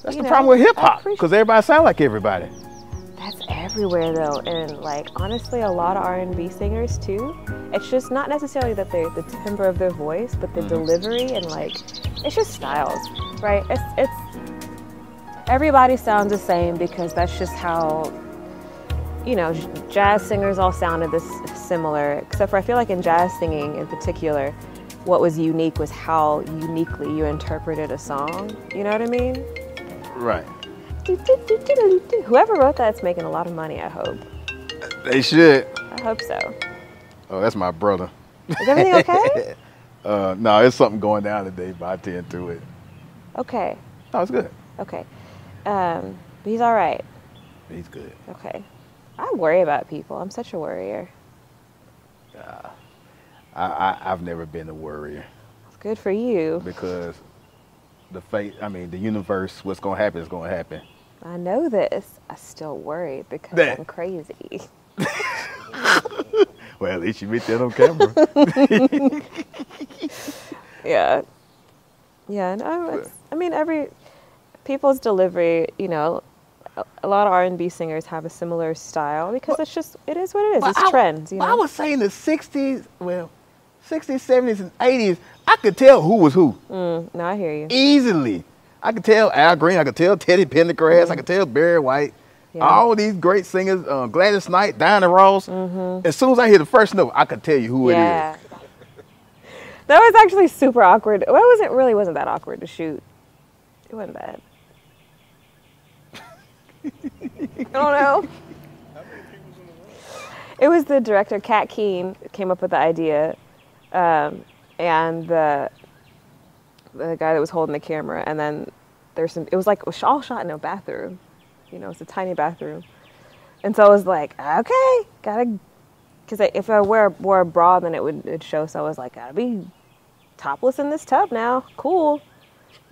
That's the problem with hip hop, because everybody sound like everybody. That's everywhere though, and like honestly, a lot of R&B singers too. It's just not necessarily that they're the timbre of their voice, but the delivery and like it's just styles, right? It's everybody sounds the same because that's just how, you know, jazz singers all sounded this similar, except for I feel like in jazz singing in particular, what was unique was how uniquely you interpreted a song. You know what I mean? Right. Whoever wrote that's making a lot of money, I hope. They should. I hope so. Oh, that's my brother. Is everything okay? No, there's something going down today, but I tend to it. Okay. Oh, it's good. Okay. But he's all right. He's good. Okay. I worry about people. I'm such a worrier. I've never been a worrier. It's good for you. Because the universe, what's going to happen is going to happen. I know this. I still worry because I'm crazy. Well, at least you admit that on camera. Yeah. Yeah. No, every people's delivery, you know, a lot of R&B singers have a similar style because it is what it is. It's trends, you know. I was saying the 60s, 70s, and 80s, I could tell who was who. No, I hear you. Easily. I could tell Al Green, I could tell Teddy Pendergrass, I could tell Barry White. Yeah. All these great singers, Gladys Knight, Diana Ross. As soon as I hear the first note, I could tell you who it is. That was actually super awkward. Well, it really wasn't that awkward to shoot. It wasn't bad. I don't know. It was the director, Kat Keene, came up with the idea, and the guy that was holding the camera, and then it was all shot in a bathroom. You know, it's a tiny bathroom. And so I was like, okay, because if I wore a bra, then it'd show, so I was like, gotta be topless in this tub now. Cool.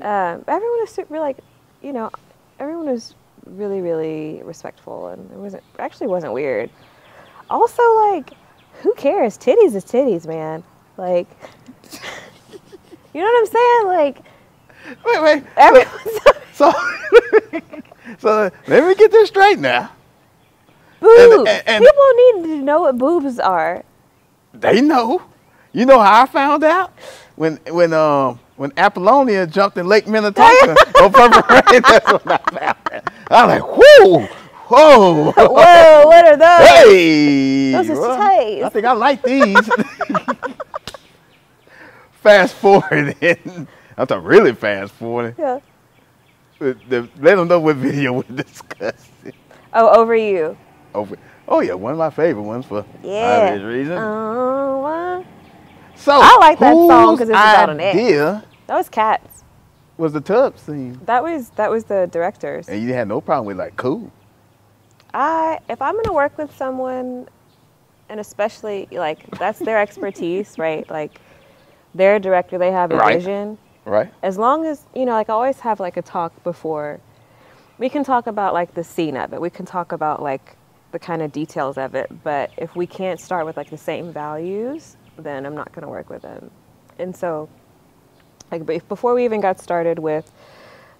Everyone was super, like, you know, everyone was really, really respectful, and it wasn't weird. Also, like, who cares? Titties is titties, man. Like, you know what I'm saying? Like, wait. So so let me get this straight now. Boobs. And people need to know what boobs are. They know. You know how I found out? When Apollonia jumped in Lake Minnetonka on Purple Rain, that's when I found it. I was like, whoa. Whoa, what are those? Hey! Those are tight. I think I like these. Fast forward in. I'm talking really fast forward. Yeah. Let them know what video we're discussing. Oh, Over You. Oh, yeah, one of my favorite ones for obvious reason. So I like that song because it's about an ex. That was Kat's. Was the tub scene? That was the director's. And you had no problem with, like, cool. If I'm gonna work with someone, and especially like that's their expertise, right? Like they're a director, they have a vision. Right. As long as, you know, like I always have like a talk before. We can talk about like the scene of it. We can talk about like the kind of details of it. But if we can't start with like the same values, then I'm not gonna work with them. And so, like before we even got started with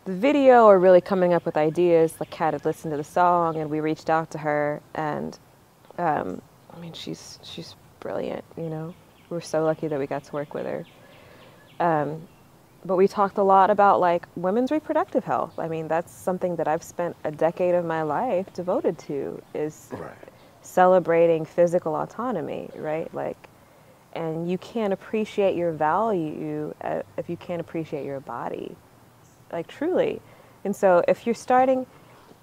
the video or really coming up with ideas, like Kat had listened to the song and we reached out to her, and I mean she's brilliant, you know. We're so lucky that we got to work with her. But we talked a lot about like women's reproductive health. I mean, that's something that I've spent a decade of my life devoted to, is celebrating physical autonomy, right? Like, and you can't appreciate your value if you can't appreciate your body. Like, truly. And so if you're starting,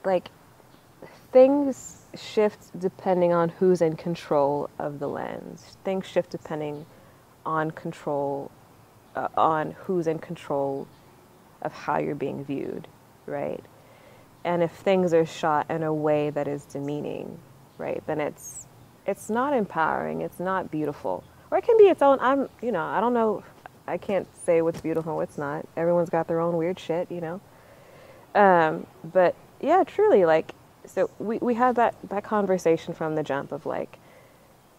like, things shift depending on who's in control of the lens. Things shift depending on on who's in control of how you're being viewed, right? And if things are shot in a way that is demeaning, right, then it's not empowering, it's not beautiful. Or it can be its own, I don't know, I can't say what's beautiful and what's not. Everyone's got their own weird shit, you know? But yeah, truly, like, so we had that conversation from the jump of like,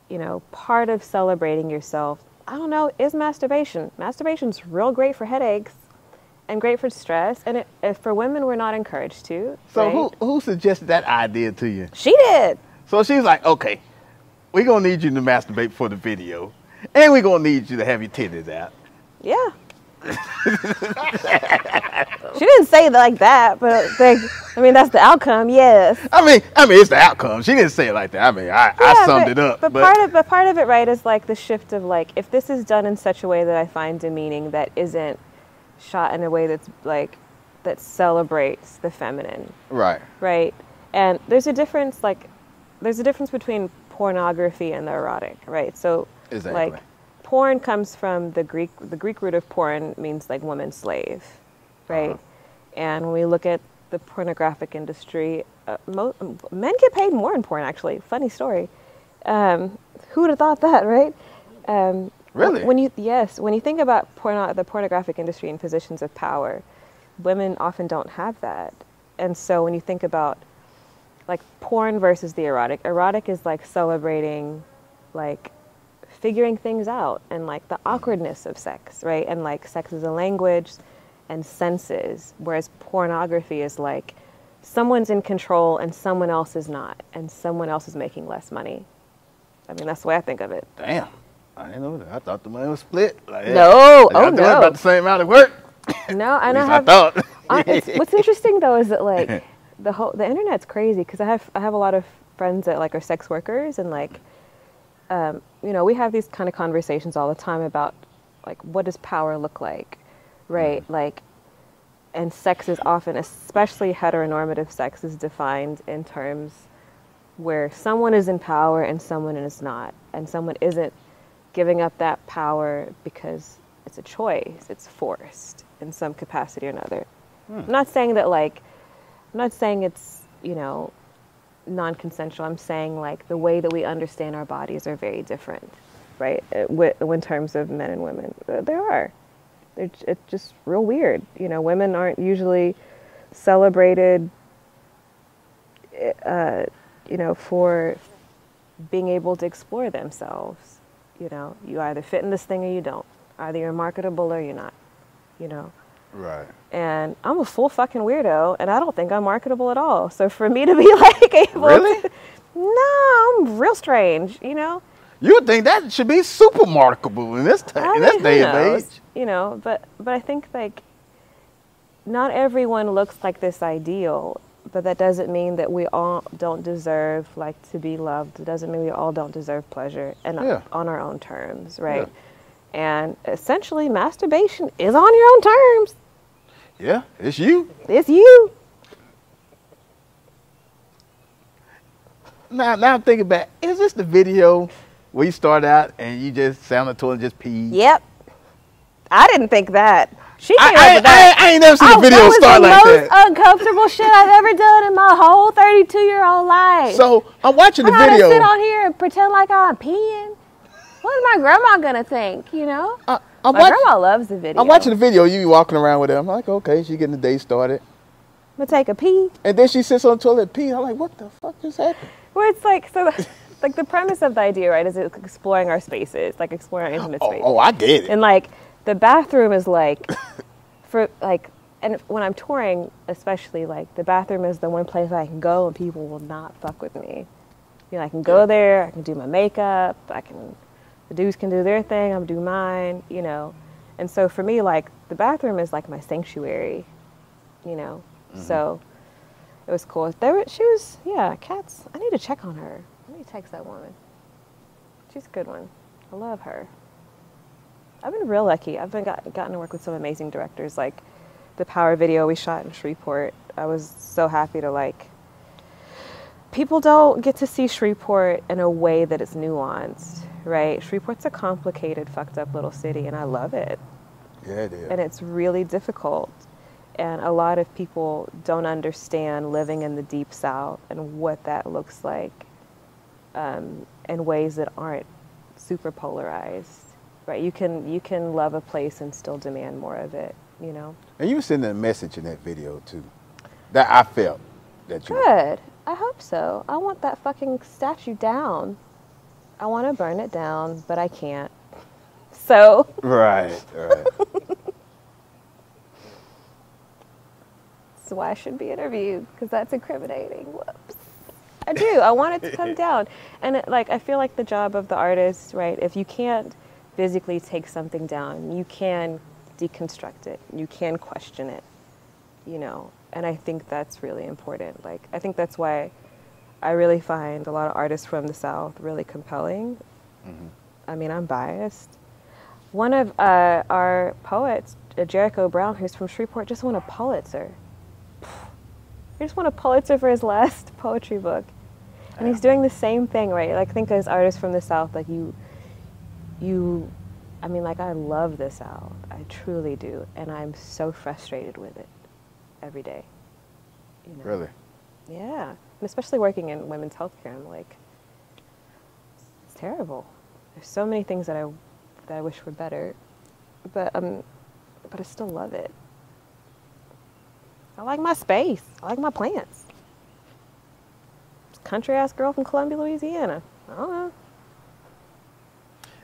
you know, part of celebrating yourself, I don't know, is masturbation. Masturbation's real great for headaches and great for stress. And for women, we're not encouraged to. So right? who suggested that idea to you? She did. So she's like, okay, we're going to need you to masturbate for the video. And we're going to need you to have your titties out. Yeah. She didn't say it like that, but I mean, that's the outcome, yes. I mean, it's the outcome. She didn't say it like that. I mean, I summed it up. But part of it, right, is like the shift of like, if this is done in such a way that I find demeaning, that isn't shot in a way that's like, that celebrates the feminine. Right. Right. And there's a difference between pornography and the erotic, right? So exactly. Like, porn comes from the Greek root of porn means like woman slave, right? Uh-huh. And when we look at the pornographic industry, men get paid more in porn, actually. Funny story. Who would have thought that, right? Really? When you think about the pornographic industry in positions of power, women often don't have that. And so when you think about like porn versus the erotic is like celebrating like figuring things out and like the awkwardness of sex, right? And like sex is a language and senses, whereas pornography is like someone's in control and someone else is not, and someone else is making less money. I mean, that's the way I think of it. Damn. I didn't know that. I thought the money was split. Like, no. Like, no. About the same amount of work. No, and I thought. What's interesting though is that like the internet's crazy, because I have a lot of friends that like are sex workers, and like we have these kind of conversations all the time about like what does power look like, right? Like, and sex is often, especially heteronormative sex, is defined in terms where someone is in power and someone is not, and someone isn't giving up that power because it's a choice, it's forced in some capacity or another. I'm not saying it's, non-consensual. I'm saying like the way that we understand our bodies are very different, right? In terms of men and women, it's just real weird. Women aren't usually celebrated, for being able to explore themselves. You either fit in this thing or you don't. Either you're marketable or you're not. Right. And I'm a full fucking weirdo, and I don't think I'm marketable at all. So for me to be like able really? No, I'm real strange, You would think that should be super marketable in this day and age. But I think like not everyone looks like this ideal, but that doesn't mean that we all don't deserve like to be loved. It doesn't mean we all don't deserve pleasure and on our own terms, right? Yeah. And essentially, masturbation is on your own terms. Yeah, it's you. It's you. Now I'm thinking back. Is this the video where you start out and you just sat on the toilet and just pee? Yep. I didn't think that. I ain't never seen a video start like that. That was the most uncomfortable shit I've ever done in my whole 32-year-old life. So I'm watching the video. I sit on here and pretend like I'm peeing. What is my grandma gonna think? My grandma loves the video. I'm watching the video. You walking around with her. I'm like, okay, she getting the day started. I'm gonna take a pee. And then she sits on the toilet and pee. I'm like, what the fuck just happened? Well, it's like like the premise of the idea, right, is exploring our spaces, like exploring our intimate space. Oh, I get it. And like the bathroom is like, for like, and when I'm touring, especially, like the bathroom is the one place I can go and people will not fuck with me. I can go there. I can do my makeup. The dudes can do their thing, I'll do mine, And so for me, like, the bathroom is like my sanctuary, So it was cool. Cats, I need to check on her. I need to text that woman. She's a good one. I love her. I've been real lucky. I've been gotten to work with some amazing directors, like the Power video we shot in Shreveport. I was so happy to like, people don't get to see Shreveport in a way that is nuanced. Right, Shreveport's a complicated, fucked up little city, and I love it. Yeah, it is. And it's really difficult, and a lot of people don't understand living in the Deep South and what that looks like, in ways that aren't super polarized. Right, you can love a place and still demand more of it. And you were sending a message in that video too, that I felt that you. Good. I hope so. I want that fucking statue down. I want to burn it down, but I can't. So. Right. is why I shouldn't be interviewed, because that's incriminating. Whoops. I do. I want it to come down. And I feel like the job of the artist, right, if you can't physically take something down, you can deconstruct it. You can question it, you know. And I think that's really important. Like, I think that's why I really find a lot of artists from the South really compelling. Mm-hmm. I mean, I'm biased. One of our poets, Jericho Brown, who's from Shreveport, just won a Pulitzer. He just won a Pulitzer for his last poetry book. And he's doing the same thing, right? Like, I think as artists from the South, like I mean, like, I love the South. I truly do. And I'm so frustrated with it every day. You know? Really? Yeah. And especially working in women's healthcare, I'm like, it's terrible. There's so many things that I wish were better, but I still love it. I like my space. I like my plants. Country ass girl from Columbia, Louisiana. I don't know.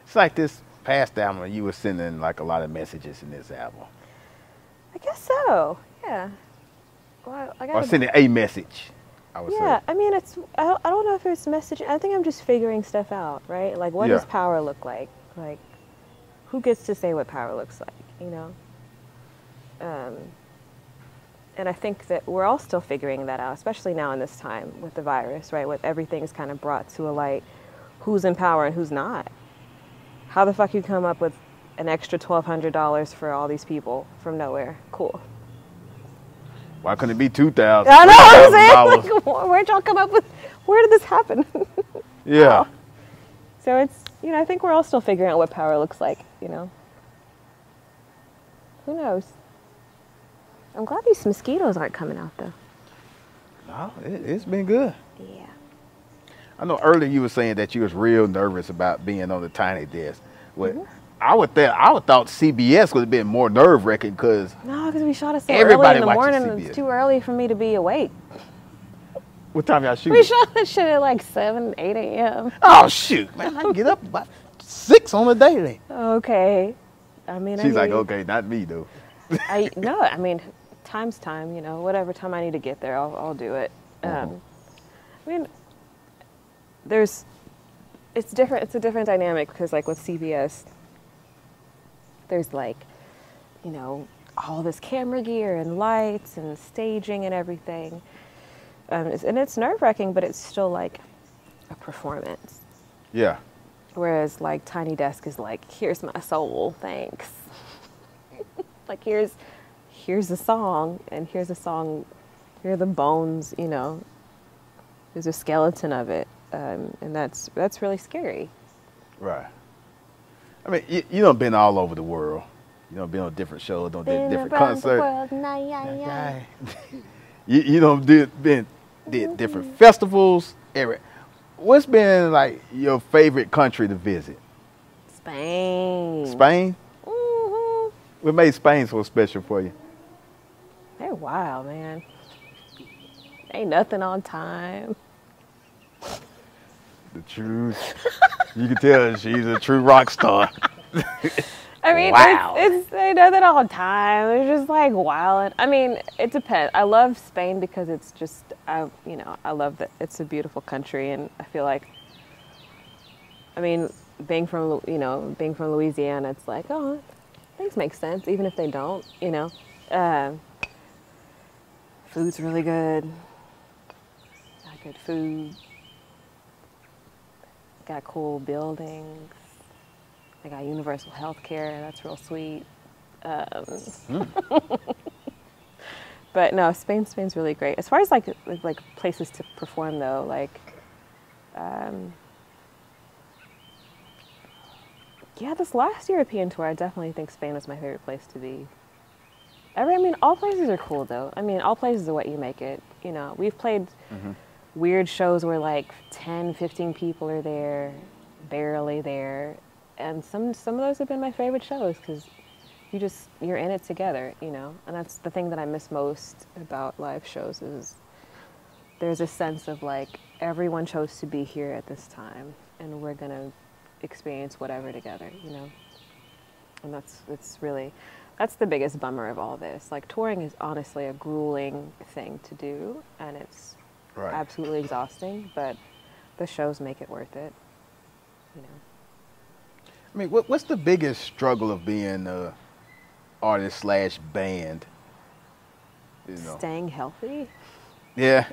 It's like this past album, you were sending like a lot of messages in this album. I guess so. Yeah. Well, or sending a message, I would say. Yeah, I mean, I don't know if it's message. I think I'm just figuring stuff out, right? Like, what does power look like? Like, who gets to say what power looks like, you know? And I think that we're all still figuring that out, especially now in this time with the virus, right? With everything's kind of brought to a light, who's in power and who's not. How the fuck you come up with an extra $1,200 for all these people from nowhere? Cool. Why couldn't it be $2,000? I know what I'm saying. Like, where'd y'all come up with? Where did this happen? Yeah. So it's, you know, I think we're all still figuring out what power looks like. You know. Who knows? I'm glad these mosquitoes aren't coming out though. No, it's been good. Yeah. I know earlier you were saying that you was real nervous about being on the Tiny Desk. Well, Mm-hmm. I would thought CBS would have been more nerve-wracking because we shot it so everybody early in the morning. CBS. It's too early for me to be awake. What time y'all shoot? We shot that shit at like 7, 8 a.m. Oh shoot, man! I get up about 6 on the daily. Okay. I mean, she's like, okay, not me though. I mean, time's time. You know, whatever time I need to get there, I'll do it. I mean, it's different. It's a different dynamic because, like, with CBS, there's like, you know, all this camera gear and lights and staging and everything. And it's nerve-wracking, but it's still like a performance. Yeah. Whereas like Tiny Desk is like, here's my soul, thanks. Like here's a song, and here's a song, here are the bones, you know. There's a skeleton of it, and that's really scary. Right. I mean, you done been all over the world. You done been on different shows, done did different concerts. You done did different festivals. What's been like your favorite country to visit? Spain. Spain? Mm-hmm. What made Spain so special for you? They're wild, man. Ain't nothing on time. The truth. You can tell she's a true rock star. I mean, wow. It's ain't nothing on time. It's just like wild. I mean, it depends. I love Spain because it's just, I love that it's a beautiful country, and I feel like, I mean, being from Louisiana, it's like, oh, things make sense, even if they don't, you know. Food's really good. Got good food. Got cool buildings. They got universal health care. That's real sweet. But no, Spain's really great. As far as like places to perform though, like, this last European tour, I definitely think Spain was my favorite place to be. I mean, all places are cool though. I mean, all places are what you make it. You know, we've played weird shows where like 10, 15 people are there, barely there. And some of those have been my favorite shows because you're in it together, you know. And that's the thing that I miss most about live shows is there's a sense of like everyone chose to be here at this time and we're gonna experience whatever together, you know. And it's really, That's the biggest bummer of all this. Like, touring is honestly a grueling thing to do, and it's absolutely exhausting, but the shows make it worth it, you know. I mean, what's the biggest struggle of being an artist / band? You know? Staying healthy. Yeah.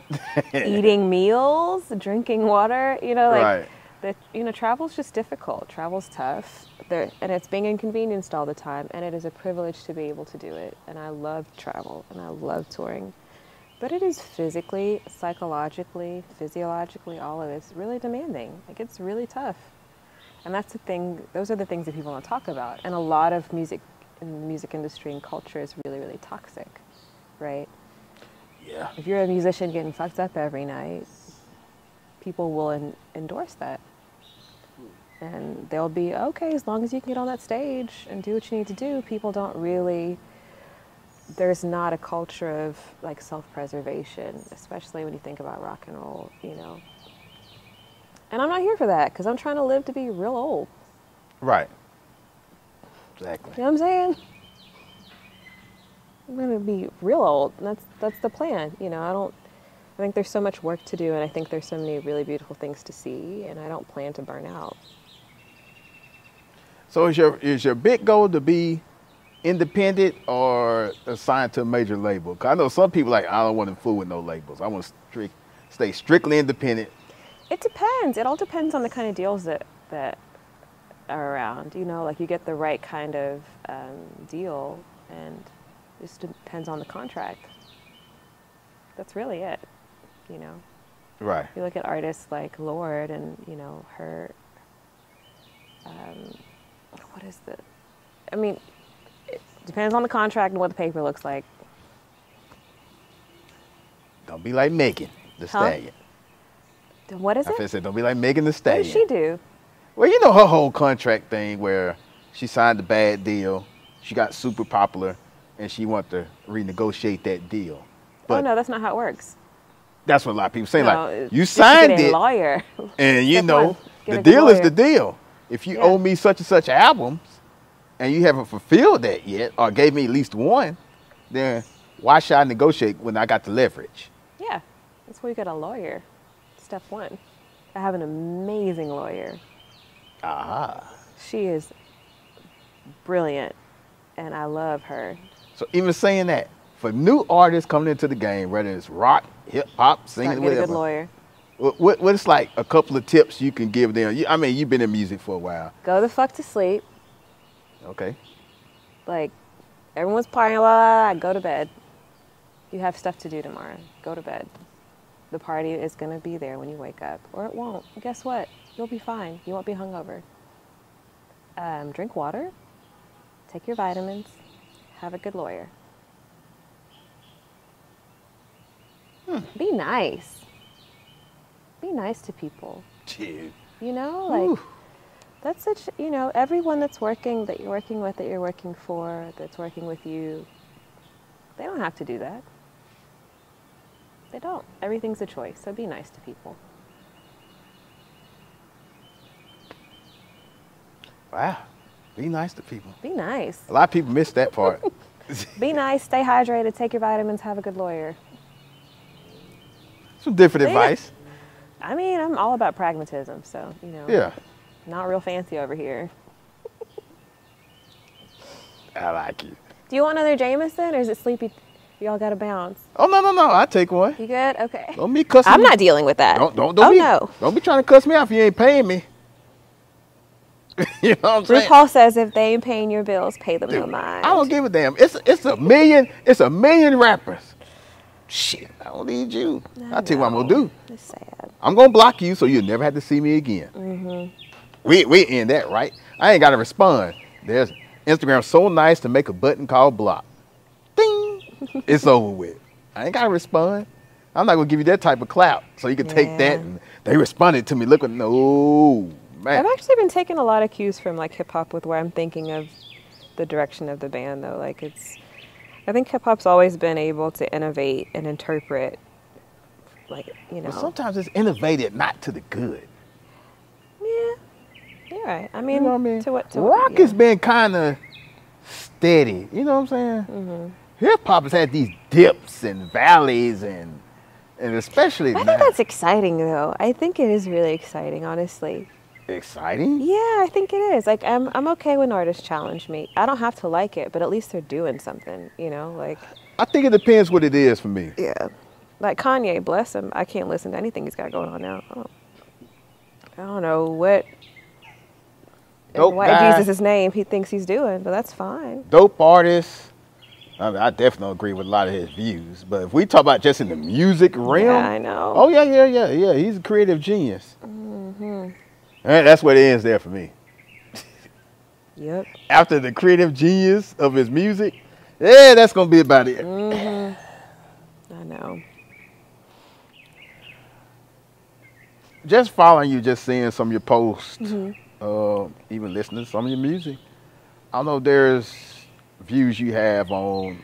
Eating meals, drinking water, you know, like, right. Travel's just difficult. Travel's tough, and it's being inconvenienced all the time, and it is a privilege to be able to do it. And I love travel, and I love touring. But it is physically, psychologically, physiologically, all of it's really demanding. Like, it's really tough. And that's the thing, those are the things that people don't talk about. And a lot of music in the music industry and culture is really, really toxic, right? Yeah. If you're a musician getting fucked up every night, people will endorse that. And they'll be, okay, as long as you can get on that stage and do what you need to do. People don't really, there's not a culture of like self-preservation, especially when you think about rock and roll, you know. And I'm not here for that, because I'm trying to live to be real old. Right. Exactly. You know what I'm saying? I'm going to be real old, and that's the plan. You know, I think there's so much work to do, and I think there's so many really beautiful things to see, and I don't plan to burn out. So is your big goal to be independent or assigned to a major label? Because I know some people like, I don't want to fool with no labels. I want to stay strictly independent. It depends. It all depends on the kind of deals that are around. You know, like you get the right kind of deal, and it just depends on the contract. That's really it, you know. Right. You look at artists like Lorde, and you know her. What is the? I mean, it depends on the contract and what the paper looks like. Don't be like Megan Thee Stallion. What is it? I said, don't be like Megan Thee Stallion. What did she do? Well, you know her whole contract thing where she signed a bad deal, she got super popular, and she wanted to renegotiate that deal. But oh no, that's not how it works. That's what a lot of people say. No, like, you signed it, lawyer. and you know, the deal is the deal. If you owe me such and such albums, and you haven't fulfilled that yet, or gave me at least one, then why should I negotiate when I got the leverage? Yeah, that's where you get a lawyer. Step one. I have an amazing lawyer. She is brilliant, and I love her. So even saying that, for new artists coming into the game, whether it's rock, hip hop, singing, whatever. Get a good lawyer. What's like a couple of tips you can give them? I mean, you've been in music for a while. Go the fuck to sleep. Okay. Like, everyone's partying, blah, blah, blah, go to bed. You have stuff to do tomorrow. Go to bed. The party is going to be there when you wake up, or it won't. Guess what? You'll be fine. You won't be hungover. Drink water. Take your vitamins. Have a good lawyer. Be nice. Be nice to people. Dude. You know, like, that's such, you know, everyone that's working, that you're working with, that you're working for, that's working with you, they don't have to do that. They don't. Everything's a choice, so be nice to people. Wow. Be nice to people. Be nice. A lot of people miss that part. Be nice, stay hydrated, take your vitamins, have a good lawyer. Some different advice. I mean, I'm all about pragmatism, so, you know. Yeah. Not real fancy over here. I like it. Do you want another Jameson, or is it sleepy? Y'all got to bounce. Oh, no. I take one. You good? Okay. Don't be cussing I'm me. not dealing with that. Don't be trying to cuss me out if you ain't paying me. You know what I'm saying? RuPaul says if they ain't paying your bills, pay them no mind. I don't give a damn. It's a million rappers. Shit, I don't need you. I'll tell you what I'm gonna do. It's sad. I'm gonna block you so you'll never have to see me again. We end that, right? I ain't gotta respond. There's Instagram so nice to make a button called block. Ding! It's over with. I ain't gotta respond. I'm not gonna give you that type of clout. So you can take that and they responded to me. Look at no man. I've actually been taking a lot of cues from like hip hop with where I'm thinking of the direction of the band though. Like I think hip hop's always been able to innovate and interpret, like, you know. But sometimes it's innovated not to the good. Yeah, you're right. I mean, you know what I mean? to what? Rock has been kind of steady. You know what I'm saying? Hip hop has had these dips and valleys and especially I now. think that's exciting, though. I think it is really exciting, honestly. Exciting? Yeah, I think it is. Like, I'm okay when artists challenge me. I don't have to like it, but at least they're doing something, you know? Like, I think it depends what it is for me. yeah. Like Kanye, bless him. I can't listen to anything he's got going on now. I don't know what Dope white guy, Jesus' name he thinks he's doing, but that's fine. dope artist. I mean, I definitely don't agree with a lot of his views, but if we talk about just in the music realm, Yeah, I know. oh yeah, he's a creative genius. And that's what it ends there for me. Yep. After the creative genius of his music, yeah, that's gonna be about it. I know. Just following you, just seeing some of your posts, even listening to some of your music. I don't know if there's views you have on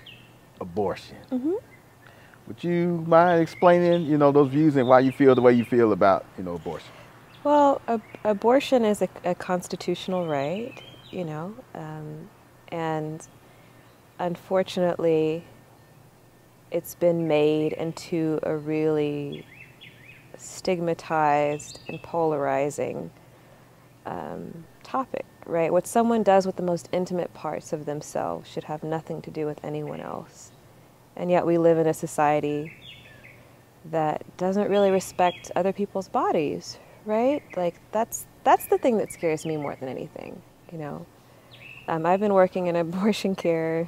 abortion. Would you mind explaining, those views and why you feel the way you feel about, abortion? Well, abortion is a constitutional right, and unfortunately, it's been made into a really stigmatized and polarizing topic, right? What someone does with the most intimate parts of themselves should have nothing to do with anyone else. And yet we live in a society that doesn't really respect other people's bodies, right? Like that's the thing that scares me more than anything, I've been working in abortion care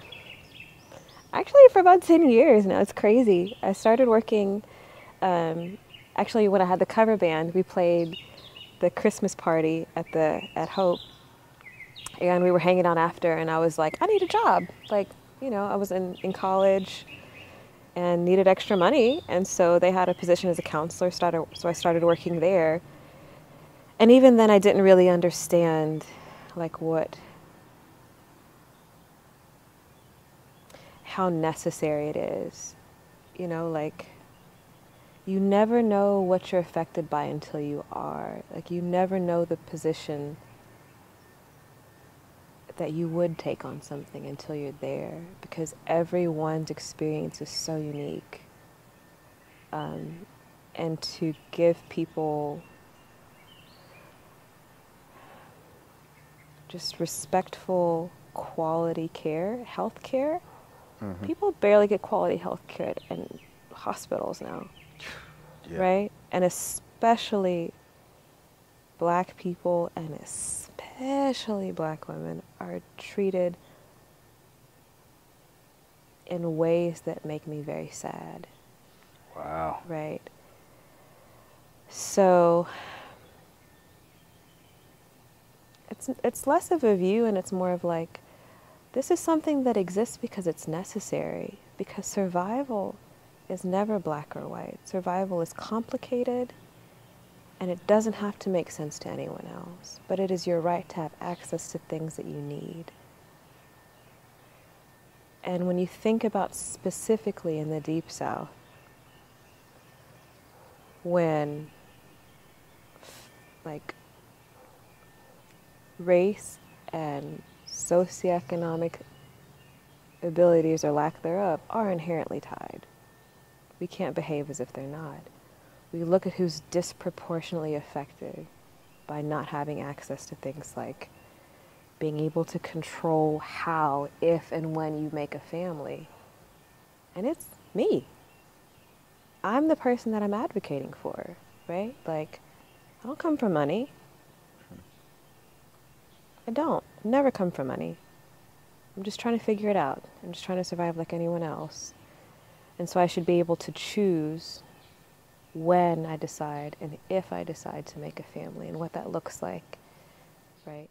actually for about 10 years now. It's crazy. I started working, actually when I had the cover band, we played the Christmas party at Hope, and we were hanging out after, and I was like, I need a job. Like, I was in college and needed extra money, and so they had a position as a counselor, so I started working there. And even then I didn't really understand like how necessary it is. Like you never know what you're affected by until you are. Like you never know the position that you would take on something until you're there, because everyone's experience is so unique. And to give people just respectful, quality care, health care. People barely get quality health care in hospitals now, right? And especially Black people and especially Black women are treated in ways that make me very sad. Wow. Right. So it's less of a view, and it's more of like, this is something that exists because it's necessary, because survival is never black or white. Survival is complicated, and it doesn't have to make sense to anyone else, but it is your right to have access to things that you need. And when you think about specifically in the Deep South, when like race and socioeconomic abilities or lack thereof are inherently tied. We can't behave as if they're not. We look at who's disproportionately affected by not having access to things like being able to control how, if, and when you make a family. And it's me. I'm the person that I'm advocating for, right? Like, I don't come from money. I don't. I've never come from money. I'm just trying to figure it out. I'm just trying to survive like anyone else. And so I should be able to choose when I decide and if I decide to make a family and what that looks like, right?